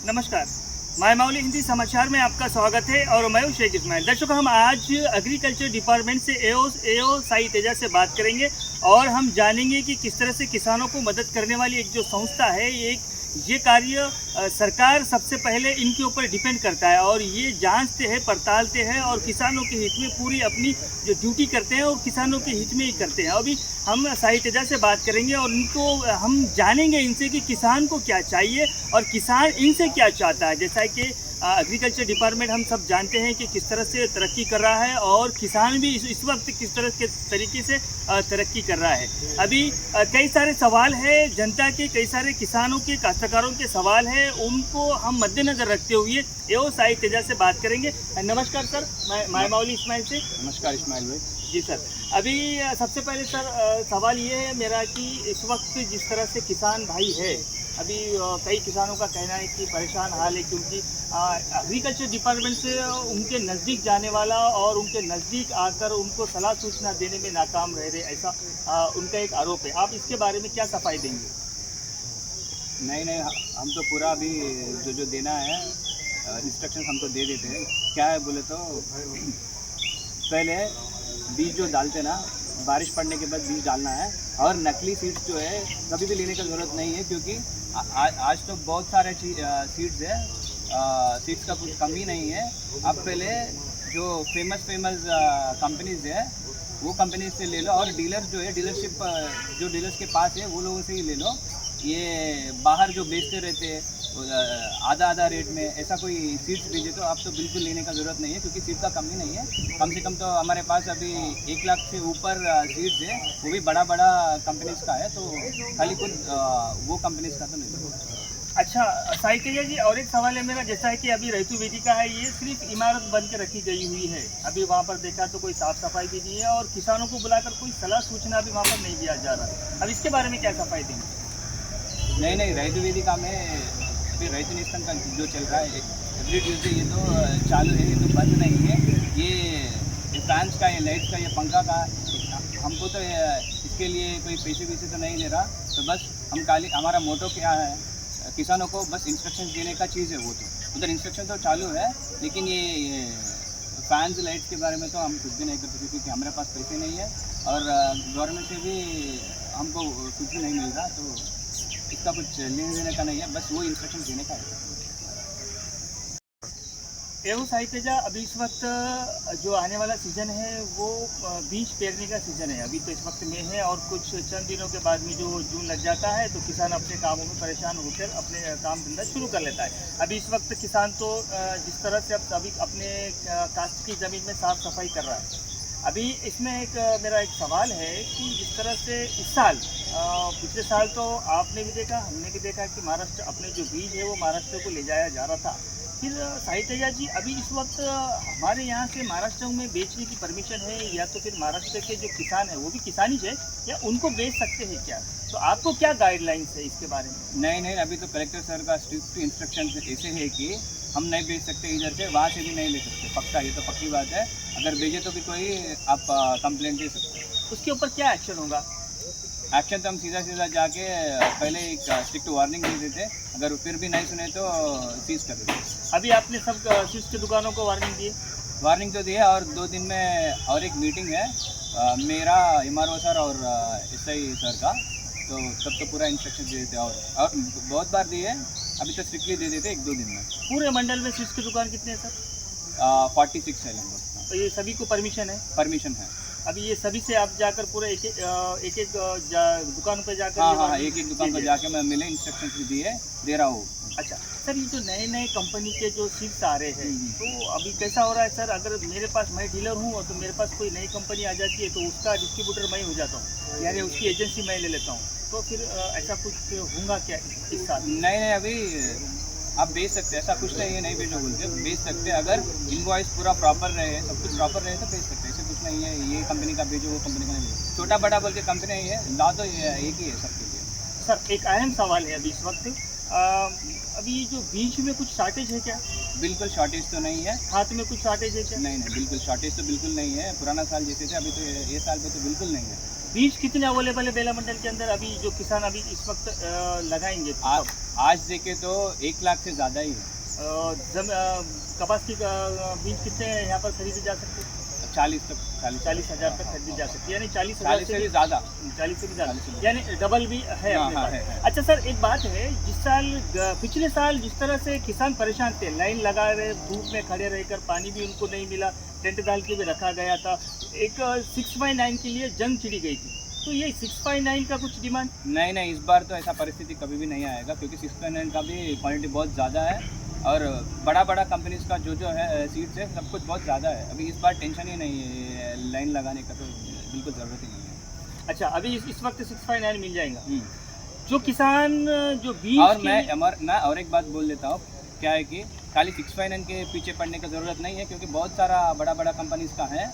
नमस्कार, माय माउली हिंदी समाचार में आपका स्वागत है और मैं हूं शेख इस्माइल। दर्शकों, हम आज एग्रीकल्चर डिपार्टमेंट से एओ साई तेजा से बात करेंगे और हम जानेंगे कि किस तरह से किसानों को मदद करने वाली एक जो संस्था है, ये कार्य सरकार सबसे पहले इनके ऊपर डिपेंड करता है और ये जांचते हैं, पड़तालते हैं और किसानों के हित में पूरी अपनी जो ड्यूटी करते हैं और किसानों के हित में ही करते हैं। अभी हम साई तेजा से बात करेंगे और इनको हम जानेंगे इनसे कि किसान को क्या चाहिए और किसान इनसे क्या चाहता है। जैसा कि एग्रीकल्चर डिपार्टमेंट हम सब जानते हैं कि किस तरह से तरक्की कर रहा है और किसान भी इस वक्त किस तरह के तरीके से तरक्की कर रहा है। अभी कई सारे सवाल है जनता के, कई सारे किसानों के, काश्तकारों के सवाल है, उनको हम मद्देनज़र रखते हुए एओ साई तेजा से बात करेंगे। नमस्कार सर, मैं माय माउली इस्माइल से। नमस्कार इस्माइल भाई। जी सर, अभी सबसे पहले सर सवाल ये है मेरा कि इस वक्त जिस तरह से किसान भाई है, अभी कई किसानों का कहना है कि परेशान हाल है क्योंकि एग्रीकल्चर डिपार्टमेंट से उनके नज़दीक जाने वाला और उनके नज़दीक आकर उनको सलाह सूचना देने में नाकाम रह रहे, ऐसा उनका एक आरोप है। आप इसके बारे में क्या सफाई देंगे? नहीं, हम तो पूरा अभी जो देना है इंस्ट्रक्शन हम तो दे देते हैं। क्या है बोले तो पहले बीज जो डालते ना, बारिश पड़ने के बाद बीज डालना है और नकली सीड्स जो है कभी भी लेने की ज़रूरत नहीं है क्योंकि आज तो बहुत सारे सीड्स है, सीड्स का कुछ कमी नहीं है। अब पहले जो फेमस कंपनीज है वो कंपनीज से ले लो और डीलर्स जो है डीलरशिप जो डीलर्स के पास है वो लोगों से ही ले लो। ये बाहर जो बेचते रहते हैं आधा रेट में, ऐसा कोई सीड्स भेजे तो आप तो बिल्कुल लेने का ज़रूरत नहीं है क्योंकि सीड का कमी नहीं है। कम से कम तो हमारे पास अभी 1 लाख से ऊपर सीड्स है, वो भी बड़ा कंपनीज़ का है, तो खाली कुछ वो कंपनीज़ का तो नहीं। अच्छा साई तेजा जी, और एक सवाल है मेरा, जैसा है कि अभी रैतु वेदिका है, ये सिर्फ इमारत बन के रखी गई हुई है। अभी वहाँ पर देखा तो कोई साफ़ सफाई भी नहीं है और किसानों को बुलाकर कोई सलाह सूचना भी वहाँ पर नहीं दिया जा रहा। अब इसके बारे में क्या सफाई देंगे? नहीं, रैतु वेदिका में फिर रैतु निस्तन का जो चल रहा है एवरी ट्यूजडे, ये तो चालू है, ये तो बंद नहीं है। ये फैंस का, ये लाइट्स का, ये पंखा का, हमको तो इसके लिए कोई पैसे तो नहीं दे रहा। तो बस हम खाली, हमारा मोटो क्या है, किसानों को बस इंस्ट्रक्शन देने का चीज़ है। वो तो उधर इंस्ट्रक्शन तो चालू है, लेकिन ये फैंस लाइट्स के बारे में तो हम कुछ भी नहीं करते क्योंकि हमारे पास पैसे नहीं है और गवर्नमेंट से भी हमको कुछ भी नहीं मिल रहा, तो इसका कुछ लेने देने का नहीं है, बस वो इंस्ट्रक्शन देने का है। एओ साई तेजा, अभी इस वक्त जो आने वाला सीज़न है वो बीज पेरने का सीज़न है। अभी तो इस वक्त में है और कुछ चंद दिनों के बाद में जो जून लग जाता है तो किसान अपने कामों में परेशान होकर अपने काम धंधा शुरू कर लेता है। अभी इस वक्त किसान तो जिस तरह से अब अभी अपने काश्त की ज़मीन में साफ़ सफाई कर रहा है। अभी इसमें मेरा एक सवाल है कि जिस तरह से इस साल पिछले साल तो आपने भी देखा, हमने भी देखा कि महाराष्ट्र अपने जो बीज है वो महाराष्ट्र को ले जाया जा रहा था। फिर साई तेजा जी, अभी इस वक्त हमारे यहाँ से महाराष्ट्र में बेचने की परमिशन है या तो फिर महाराष्ट्र के जो किसान है वो भी किसान ही है या उनको बेच सकते हैं क्या? तो आपको क्या गाइडलाइंस है इसके बारे में? नहीं, अभी तो कलेक्टर सर का स्ट्रिक्ट इंस्ट्रक्शन ऐसे है कि हम नहीं बेच सकते, इधर से वहाँ से भी नहीं ले सकते, पक्का, ये तो पक्की बात है। अगर भेजे तो भी कोई आप कंप्लेंट दे सकते हैं। उसके ऊपर क्या एक्शन होगा? एक्शन तो हम सीधा जाके पहले एक स्ट्रिक्ट वार्निंग दे देते, अगर फिर भी नहीं सुने तो सीज कर देते। अभी आपने सब स्वीट्स की दुकानों को वार्निंग तो दिया और 2 दिन में और एक मीटिंग है मेरा, एमआरओ सर और एसआई सर का, तो तब तो पूरा इंस्ट्रक्शन दे देते और बहुत बार दिए, अभी तो स्ट्रिक्टली दे देते 1-2 दिन में। पूरे मंडल में स्वीट्स की दुकान कितने हैं सर? 46 है लगभग। तो ये सभी को परमिशन है? परमिशन है। अभी ये सभी से आप जाकर पूरे एक दुकान पर जाकर? हाँ, एक दुकान पर जाके मैं मिले इंस्ट्रक्शन दे रहा हूँ। अच्छा सर, ये जो नए कंपनी के जो सीड्स आ रहे हैं तो अभी कैसा हो रहा है सर? अगर मेरे पास, मैं डीलर हूँ तो मेरे पास कोई नई कंपनी आ जाती है तो उसका डिस्ट्रीब्यूटर मैं हो जाता हूँ, यानी उसकी एजेंसी मैं ले लेता हूँ, तो फिर ऐसा कुछ होगा क्या इस साल? नहीं, अभी आप बेच सकते हैं, ऐसा कुछ नहीं है, नहीं बेचो बोलते, बेच सकते हैं। अगर इनवॉइस पूरा प्रॉपर रहे, सब कुछ प्रॉपर रहे तो बेच सकते हैं, ऐसे कुछ नहीं है ये कंपनी का बेचो वो कंपनी का नहीं बेचो, छोटा बड़ा बोल के कंपनी नहीं है, ला तो एक ही है सबके लिए। सर एक अहम सवाल है अभी इस वक्त, अभी जो बीज में कुछ शॉर्टेज है क्या? बिल्कुल शॉर्टेज तो नहीं है। खाद में कुछ शॉर्टेज है क्या? नहीं, बिल्कुल शॉर्टेज तो बिल्कुल नहीं है। पुराना साल जैसे थे अभी तो ये साल पे तो बिल्कुल नहीं है। बीज कितने अवेलेबल है बेला मंडल के अंदर अभी जो किसान अभी इस वक्त लगाएंगे? आज देखे तो 1 लाख से ज़्यादा ही है। कपास की बीज कितने यहाँ पर खरीदे जा सकते हैं? 40,000 तक खरीदी जा सकती है, यानी 40,000 से भी ज़्यादा, 40 से भी ज़्यादा, यानी डबल भी है हाँ, अपने हाँ, पास। है। अच्छा सर, एक बात है, पिछले साल जिस तरह से किसान परेशान थे, लाइन लगा रहे, धूप में खड़े रहकर, पानी भी उनको नहीं मिला, टेंट डाल के भी रखा गया था, एक 6/9 के लिए जंग छिड़ी गई थी, तो ये 6/9 का कुछ डिमांड? नहीं, इस बार तो ऐसा परिस्थिति कभी भी नहीं आएगा, क्योंकि 6/9 का भी क्वालिटी बहुत ज़्यादा है और बड़ा कंपनीज का जो है सीड्स है सब कुछ बहुत ज़्यादा है। अभी इस बार टेंशन ही नहीं है लाइन लगाने का, तो बिल्कुल ज़रूरत ही नहीं है। अच्छा, अभी इस वक्त 6/9 मिल जाएगा जो किसान जो बीज और मैं और एक बात बोल देता हूँ, क्या है कि खाली 6/9 के पीछे पड़ने की ज़रूरत नहीं है, क्योंकि बहुत सारा बड़ा कंपनीज का है।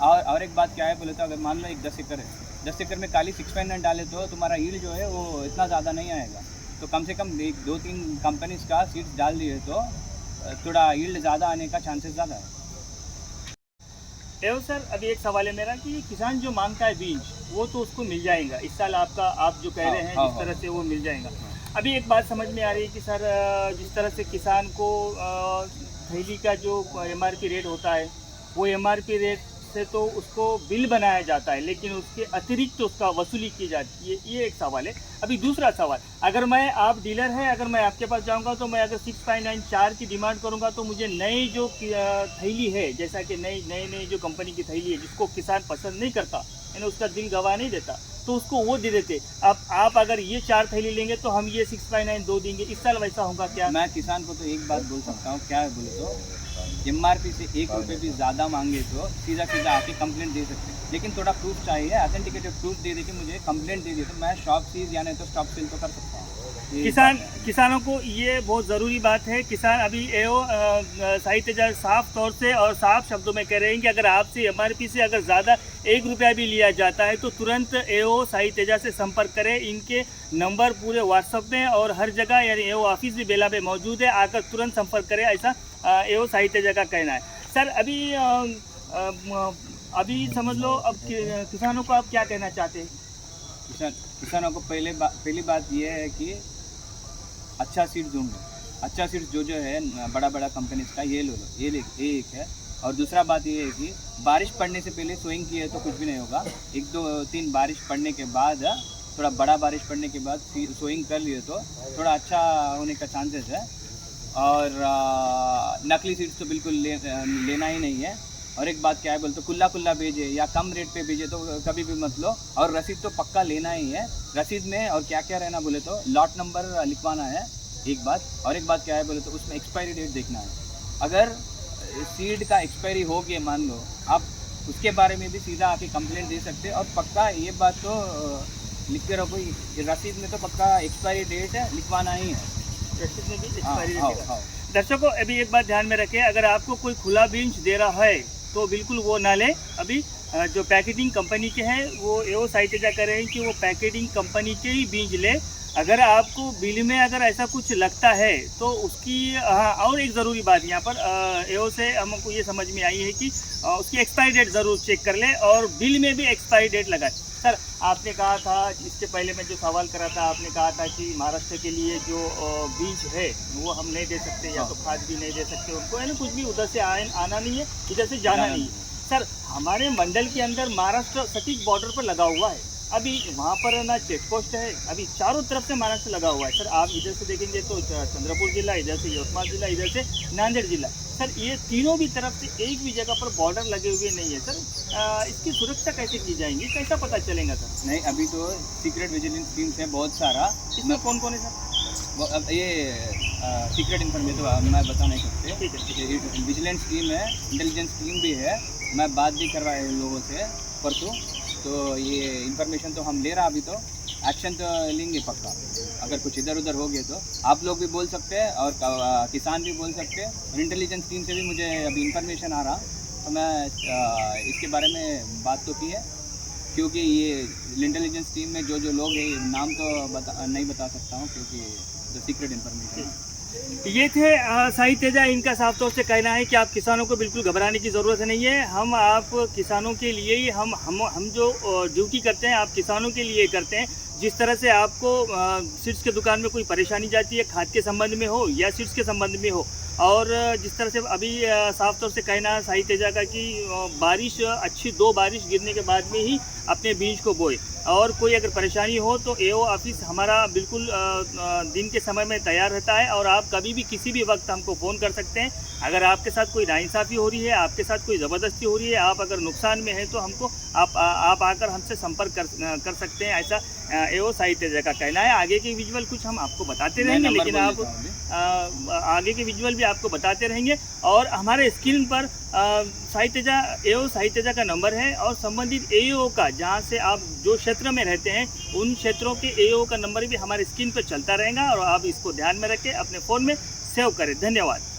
और एक बात क्या है बोले तो, अगर मान लो एक 10 एकड़ है, 10 एकड़ में खाली 6/9 डाले तो तुम्हारा यील्ड जो है वो इतना ज़्यादा नहीं आएगा। तो कम से कम 2-3 कंपनीज का सीड्स डाल दिए तो थोड़ा यील्ड ज़्यादा आने का चांसेस ज़्यादा है। एवं सर, अभी एक सवाल है मेरा कि किसान जो मांगता है बीज, वो तो उसको मिल जाएगा इस साल, आप जो कह रहे हैं जिस तरह से वो मिल जाएगा। अभी एक बात समझ में आ रही है कि सर, जिस तरह से किसान को थैली का जो MRP रेट होता है, वो MRP रेट से तो उसको बिल बनाया जाता है, लेकिन उसके अतिरिक्त तो उसका वसूली की जाती है, ये एक सवाल है। अभी दूसरा सवाल, अगर आप डीलर हैं, अगर मैं आपके पास जाऊंगा तो मैं अगर 6/9 की डिमांड करूंगा तो मुझे नई जो थैली है, जैसा कि नई जो कंपनी की थैली है जिसको किसान पसंद नहीं करता, यानी उसका दिल गवा नहीं देता, तो उसको वो दे देते। अब आप अगर ये 4 थैली लेंगे तो हम ये 6/9 दो देंगे, इस साल वैसा होगा क्या? मैं किसान को तो एक बात बोल सकता हूँ, क्या है बोले तो, MRP से 1 रुपये भी ज़्यादा मांगे तो सीधा आके कंप्लेंट दे सकते हैं, लेकिन थोड़ा प्रूफ चाहिए, ऑथेंटिकेटेड प्रूफ दे दे कि मुझे कंप्लेंट दे दी तो मैं शॉप सीज या नहीं तो स्टॉप सेल तो कर सकता हूँ। किसानों को ये बहुत ज़रूरी बात है। किसान अभी साई तेजा साफ तौर से और साफ शब्दों में कह रहे हैं कि अगर आपसे MRP से अगर ज़्यादा 1 रुपया भी लिया जाता है तो तुरंत साई तेजा से संपर्क करें। इनके नंबर पूरे व्हाट्सएप में और हर जगह, यानी ऑफिस भी बेला में मौजूद है, आकर तुरंत संपर्क करें, ऐसा साई तेजा का कहना है। सर, अभी समझ लो, अब किसानों को आप क्या कहना चाहते हैं? किसानों को पहली बात ये है कि अच्छा सीड ढूंढो, अच्छा सीड जो है बड़ा कंपनीज का ये लो, ये एक है। और दूसरा बात ये है कि बारिश पड़ने से पहले सोइंग किए तो कुछ भी नहीं होगा, 1-2-3 बारिश पड़ने के बाद, थोड़ा बड़ा बारिश पड़ने के बाद सोइंग कर लिए तो थोड़ा अच्छा होने का चांसेस है। और नकली सीड्स तो बिल्कुल लेना ही नहीं है। और एक बात क्या है बोलते, कुल्ला भेजे या कम रेट पे भेजे तो कभी भी मत लो। और रसीद तो पक्का लेना ही है। रसीद में और क्या क्या रहना बोले तो, लॉट नंबर लिखवाना है एक बात, और एक बात क्या है बोले तो उसमें एक्सपायरी डेट देखना है। अगर सीड का एक्सपायरी हो गया मान लो, आप उसके बारे में भी सीधा आके कंप्लेंट दे सकते हैं। और पक्का ये बात तो लिख के रखो, रसीद में तो पक्का एक्सपायरी डेट लिखवाना ही है, रसीद में भी एक्सपायरी डेट। दर्शकों, अभी एक बात ध्यान में रखें, अगर आपको कोई खुला बीज दे रहा है तो बिल्कुल वो ना लें। अभी जो पैकेजिंग कंपनी के हैं वो साई तेजा कर रहे हैं कि वो पैकेजिंग कंपनी के ही बीज ले। अगर आपको बिल में अगर ऐसा कुछ लगता है तो उसकी और एक ज़रूरी बात यहाँ पर से हमको ये समझ में आई है कि उसकी एक्सपायरी डेट ज़रूर चेक कर ले और बिल में भी एक्सपायरी डेट लगाए। सर, आपने कहा था, इससे पहले मैं जो सवाल करा था, आपने कहा था कि महाराष्ट्र के लिए जो बीज है वो हम नहीं दे सकते, या तो खाद भी नहीं दे सकते उनको, यानी कुछ भी उधर से आना नहीं है, इधर से जाना नहीं है। सर, हमारे मंडल के अंदर महाराष्ट्र सटीक बॉर्डर पर लगा हुआ है, अभी वहाँ पर ना चेक पोस्ट है, अभी चारों तरफ से महाराष्ट्र लगा हुआ है। सर, आप इधर से देखेंगे तो चंद्रपुर जिला, इधर से यवतमाल जिला, इधर से नांदेड़ जिला। सर, ये तीनों भी तरफ से एक भी जगह पर बॉर्डर लगे हुए नहीं है। सर, इसकी सुरक्षा कैसे की जाएंगी, कैसा पता चलेगा सर? नहीं, अभी तो सीक्रेट विजिलेंस टीम्स है बहुत सारा। इसमें कौन कौन है सर? अब ये सीक्रेट इन्फॉर्मेशन तो मैं बता नहीं सकते। ठीक है। विजिलेंस टीम है, इंटेलिजेंस टीम भी है, मैं बात भी करवाया इन लोगों से परसों, तो ये इन्फॉर्मेशन तो हम ले रहा, अभी तो एक्शन तो लेंगे पक्का। अगर कुछ इधर उधर हो गए तो आप लोग भी बोल सकते हैं और किसान भी बोल सकते हैं। और इंटेलिजेंस टीम से भी मुझे अभी इन्फॉर्मेशन आ रहा, तो मैं इसके बारे में बात तो की है, क्योंकि ये इंटेलिजेंस टीम में जो लोग हैं, नाम तो नहीं बता सकता हूँ क्योंकि जो सीक्रेट इन्फॉर्मेशन है। ये थे साई तेजा। इनका साफ तौर से कहना है कि आप किसानों को बिल्कुल घबराने की ज़रूरत नहीं है। हम आप किसानों के लिए ही हम जो ड्यूटी करते हैं आप किसानों के लिए करते हैं। जिस तरह से आपको सीड्स के दुकान में कोई परेशानी जाती है, खाद के संबंध में हो या सीड्स के संबंध में हो, और जिस तरह से अभी साफ तौर से कहना है साई तेजा का कि बारिश अच्छी 2 बारिश गिरने के बाद में ही अपने बीज को बोए, और कोई अगर परेशानी हो तो एओ ऑफिस हमारा बिल्कुल दिन के समय में तैयार रहता है, और आप कभी भी किसी भी वक्त हमको फ़ोन कर सकते हैं। अगर आपके साथ कोई नाइंसाफ़ी हो रही है, आपके साथ कोई ज़बरदस्ती हो रही है, आप अगर नुकसान में हैं तो हमको आप आकर हमसे संपर्क कर सकते हैं, ऐसा एओ साई तेजा का कहना है। आगे के विजुअल कुछ हम आपको बताते रहेंगे, लेकिन आप आगे के विजुअल भी आपको बताते रहेंगे। और हमारे स्क्रीन पर साई तेजा एओ साई तेजा का नंबर है, और संबंधित एओ का जहां से आप जो क्षेत्र में रहते हैं उन क्षेत्रों के एओ का नंबर भी हमारे स्क्रीन पर चलता रहेगा, और आप इसको ध्यान में रखें, अपने फ़ोन में सेव करें। धन्यवाद।